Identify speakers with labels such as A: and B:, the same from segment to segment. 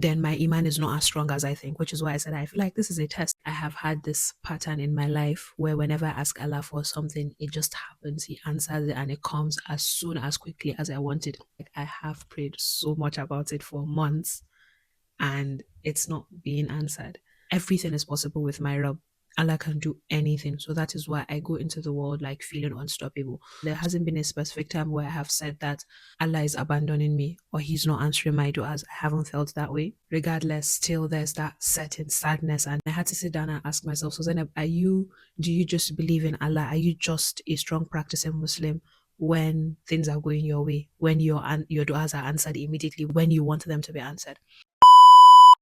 A: then my iman is not as strong as I think, which is why I said I feel like this is a test. I have had this pattern in my life where whenever I ask Allah for something, it just happens. He answers it and it comes as soon as quickly as I want it. Like I have prayed so much about it for months and it's not being answered. Everything is possible with my Rabb. Allah can do anything. So that is why I go into the world like feeling unstoppable. There hasn't been a specific time where I have said that Allah is abandoning me or He's not answering my du'as. I haven't felt that way. Regardless, still there's that certain sadness. And I had to sit down and ask myself, so Zainab, do you just believe in Allah? Are you just a strong practicing Muslim? When things are going your way, when your du'as are answered immediately, when you want them to be answered.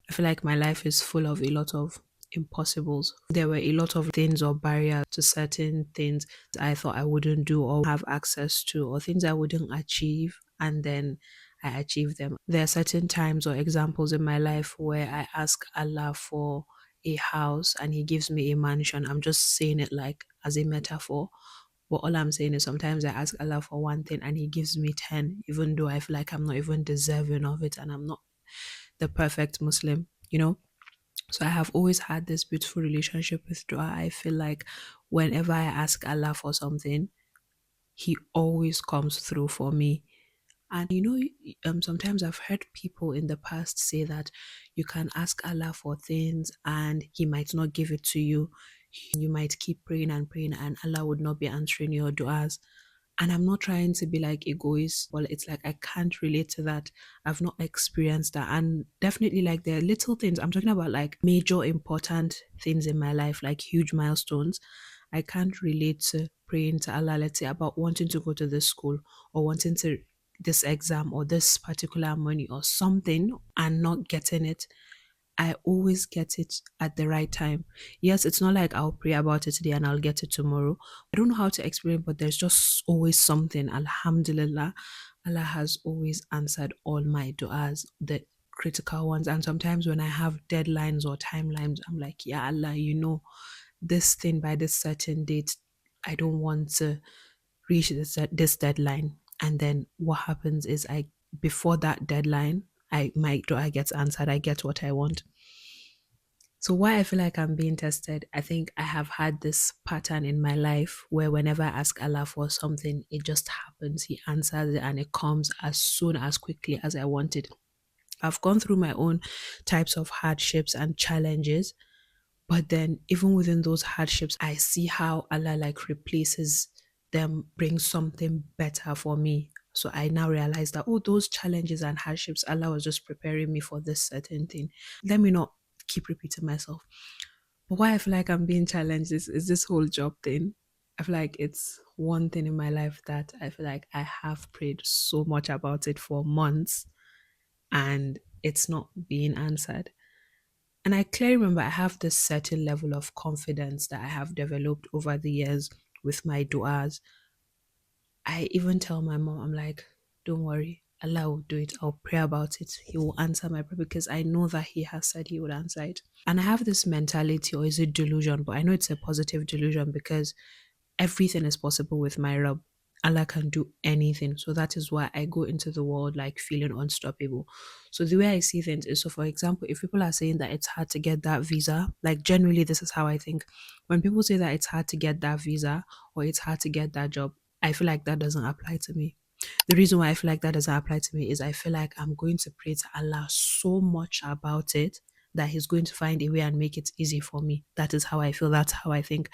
A: I feel like my life is full of a lot of impossibles. There were a lot of things or barriers to certain things I thought I wouldn't do or have access to, or things I wouldn't achieve, and then I achieved them. There are certain times or examples in my life where I ask Allah for a house and He gives me a mansion. I'm just saying it like as a metaphor. But all I'm saying is sometimes I ask Allah for one thing and He gives me 10, even though I feel like I'm not even deserving of it and I'm not the perfect Muslim, you know? So I have always had this beautiful relationship with dua. I feel like whenever I ask Allah for something, He always comes through for me. And sometimes I've heard people in the past say that you can ask Allah for things and He might not give it to you. You might keep praying and praying, and Allah would not be answering your du'as. And I'm not trying to be like egoist, but it's like I can't relate to that. I've not experienced that. And definitely, like, there are little things. I'm talking about like major important things in my life, like huge milestones. I can't relate to praying to Allah, let's say, about wanting to go to this school or wanting to this exam or this particular money or something and not getting it. I always get it at the right time. Yes, it's not like I'll pray about it today and I'll get it tomorrow. I don't know how to explain, but there's just always something. Alhamdulillah, Allah has always answered all my du'as, the critical ones. And sometimes when I have deadlines or timelines, I'm like, yeah, Allah, this thing by this certain date, I don't want to reach this deadline. And then what happens is before that deadline, my dua gets answered. I get what I want. So why I feel like I'm being tested, I think I have had this pattern in my life where whenever I ask Allah for something, it just happens. He answers it and it comes as soon as quickly as I want it. I've gone through my own types of hardships and challenges, but then even within those hardships, I see how Allah like replaces them, brings something better for me. So I now realize that, oh, those challenges and hardships, Allah was just preparing me for this certain thing. Let me not keep repeating myself. But why I feel like I'm being challenged is this whole job thing. I feel like it's one thing in my life that I feel like I have prayed so much about it for months and it's not being answered. And I clearly remember I have this certain level of confidence that I have developed over the years with my du'as. I even tell my mom, I'm like, don't worry, Allah will do it. I'll pray about it. He will answer my prayer because I know that He has said He would answer it. And I have this mentality, or is it delusion? But I know it's a positive delusion because everything is possible with my Rabb. Allah can do anything. So that is why I go into the world like feeling unstoppable. So the way I see things is, so for example, if people are saying that it's hard to get that visa, like generally this is how I think. When people say that it's hard to get that visa or it's hard to get that job, I feel like that doesn't apply to me. The reason why I feel like that doesn't apply to me is I feel like I'm going to pray to Allah so much about it that He's going to find a way and make it easy for me. That is how I feel. That's how I think.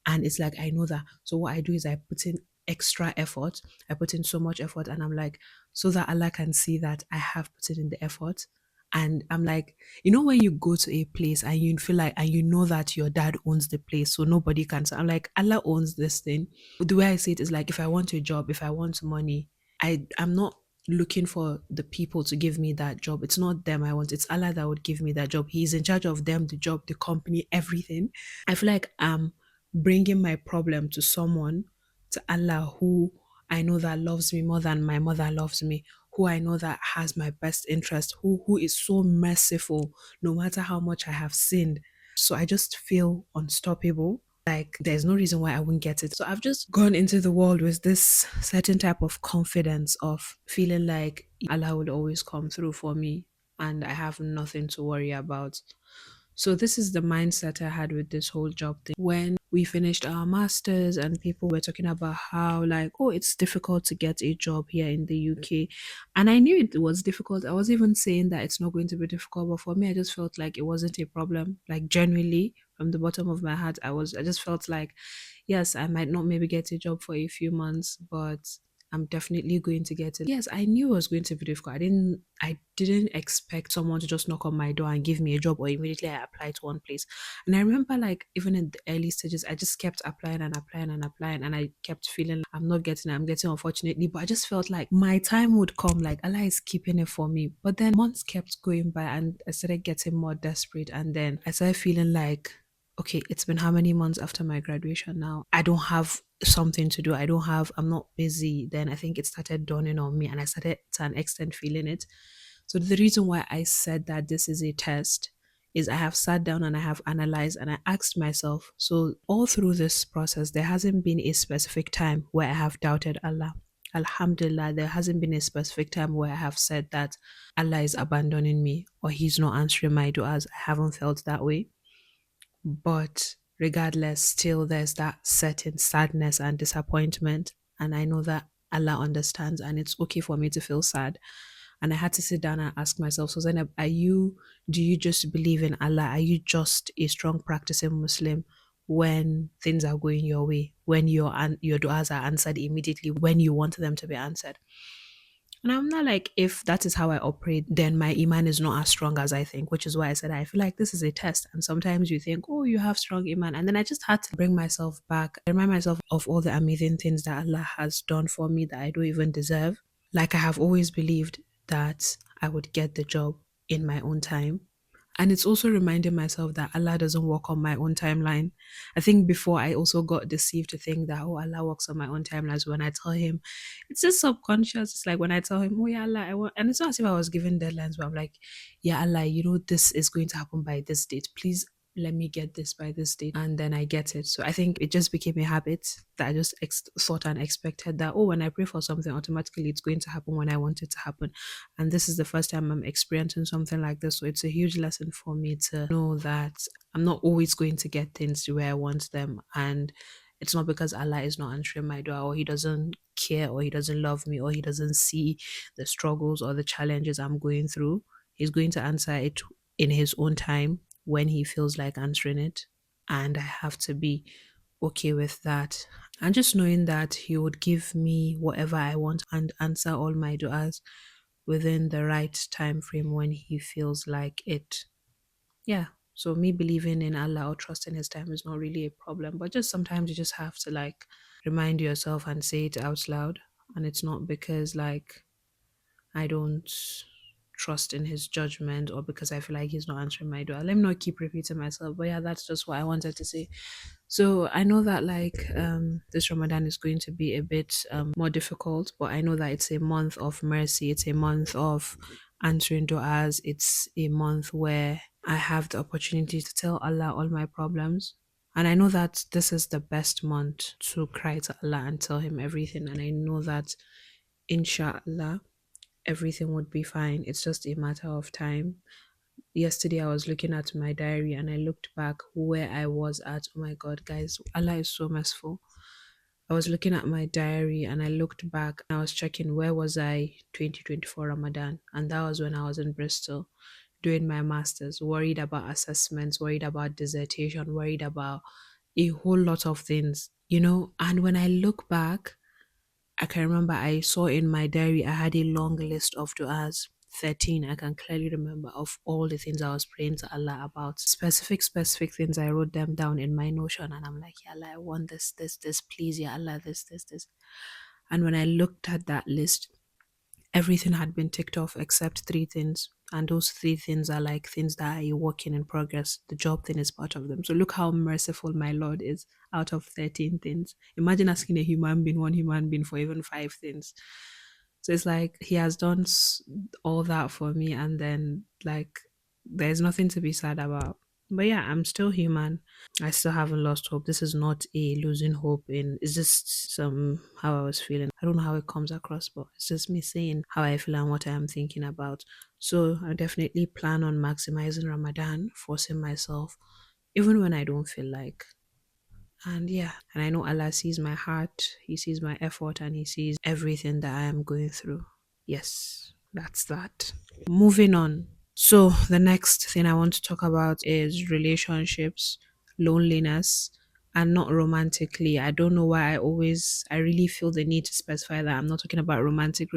A: And it's like I know that. So what I do is I put in extra effort. I put in so much effort and I'm like, so that Allah can see that I have put in the effort. And I'm like, when you go to a place and you feel like, and you know that your dad owns the place, so nobody can. So I'm like, Allah owns this thing. The way I see it is like, if I want a job, if I want money, I'm not looking for the people to give me that job. It's not them I want. It's Allah that would give me that job. He's in charge of them, the job, the company, everything. I feel like I'm bringing my problem to someone, to Allah, who I know that loves me more than my mother loves me, who I know that has my best interest, who is so merciful no matter how much I have sinned. So I just feel unstoppable. Like there's no reason why I wouldn't get it. So I've just gone into the world with this certain type of confidence of feeling like Allah would always come through for me. and I have nothing to worry about. So this is the mindset I had with this whole job thing. When we finished our masters and people were talking about how like, oh, it's difficult to get a job here in the UK. And I knew it was difficult. I was even saying that it's not going to be difficult, but for me I just felt like it wasn't a problem. Like genuinely from the bottom of my heart, I just felt like yes, I might not maybe get a job for a few months, but I'm definitely going to get it. Yes, I knew it was going to be difficult. I didn't expect someone to just knock on my door and give me a job or immediately I apply to one place. And I remember like even in the early stages, I just kept applying and applying and applying and I kept feeling like I'm not getting it, I'm getting unfortunately. But I just felt like my time would come, like Allah is keeping it for me. But then months kept going by and I started getting more desperate and then I started feeling like okay, it's been how many months after my graduation now? I don't have something to do. I'm not busy. Then I think it started dawning on me and I started to an extent feeling it. So the reason why I said that this is a test is I have sat down and I have analyzed and I asked myself, so all through this process, there hasn't been a specific time where I have doubted Allah. Alhamdulillah, there hasn't been a specific time where I have said that Allah is abandoning me or He's not answering my du'as. I haven't felt that way. But regardless, still there's that certain sadness and disappointment. And I know that Allah understands and it's okay for me to feel sad. And I had to sit down and ask myself, so Zainab, do you just believe in Allah? Are you just a strong practicing Muslim when things are going your way, when your du'as are answered immediately, when you want them to be answered? And I'm not like, if that is how I operate, then my iman is not as strong as I think, which is why I said I feel like this is a test. And sometimes you think, oh, you have strong iman. And then I just had to bring myself back, remind myself of all the amazing things that Allah has done for me that I don't even deserve. Like I have always believed that I would get the job in my own time. And it's also reminding myself that Allah doesn't work on my own timeline. I think before I also got deceived to think that, oh, Allah works on my own timeline. So when I tell him, it's just subconscious. It's like when I tell him, oh, yeah, Allah, I want, and it's not as if I was given deadlines where I'm like, yeah, Allah, this is going to happen by this date. Please let me get this by this date. And then I get it. So I think it just became a habit that I just thought and expected that, oh, when I pray for something, automatically it's going to happen when I want it to happen. And this is the first time I'm experiencing something like this. So it's a huge lesson for me to know that I'm not always going to get things the way I want them. And it's not because Allah is not answering my dua or He doesn't care or He doesn't love me or He doesn't see the struggles or the challenges I'm going through. He's going to answer it in His own time when He feels like answering it. And I have to be okay with that. And just knowing that He would give me whatever I want and answer all my du'as within the right time frame when He feels like it. Yeah. So me believing in Allah or trusting His time is not really a problem. But just sometimes you just have to like remind yourself and say it out loud. And it's not because like I don't trust in His judgment or because I feel like He's not answering my dua. Let me not keep repeating myself. But yeah, that's just what I wanted to say. So I know that like this Ramadan is going to be a bit more difficult, but I know that it's a month of mercy. It's a month of answering du'as. It's a month where I have the opportunity to tell Allah all my problems. And I know that this is the best month to cry to Allah and tell Him everything. And I know that inshallah everything would be fine. It's just a matter of time. Yesterday I was looking at my diary and I looked back where I was at. Oh my god, guys, Allah is so merciful. I was looking at my diary and I looked back and I was checking where was I 2024 Ramadan, and that was when I was in Bristol doing my masters, worried about assessments, worried about dissertation, worried about a whole lot of things, and when I look back, I can remember I saw in my diary I had a long list of du'as. 13, I can clearly remember, of all the things I was praying to Allah about. Specific things. I wrote them down in my notion and I'm like, yeah, Allah, I want this, please, yeah, Allah, this. And when I looked at that list, everything had been ticked off except three things. And those three things are like things that are a work in progress. The job thing is part of them. So look how merciful my Lord is out of 13 things. Imagine asking a human being, one human being, for even five things. So it's like He has done all that for me. And then, like, there's nothing to be sad about. But yeah, I'm still human. I still haven't lost hope. This is not a losing hope in, it's just some how I was feeling. I don't know how it comes across, but it's just me saying how I feel and what I am thinking about. So I definitely plan on maximizing Ramadan, forcing myself, even when I don't feel like. And yeah, and I know Allah sees my heart, He sees my effort, and He sees everything that I am going through. Yes, that's that. Moving on. So, the next thing I want to talk about is relationships, loneliness, and not romantically. I don't know why I really feel the need to specify that I'm not talking about romantic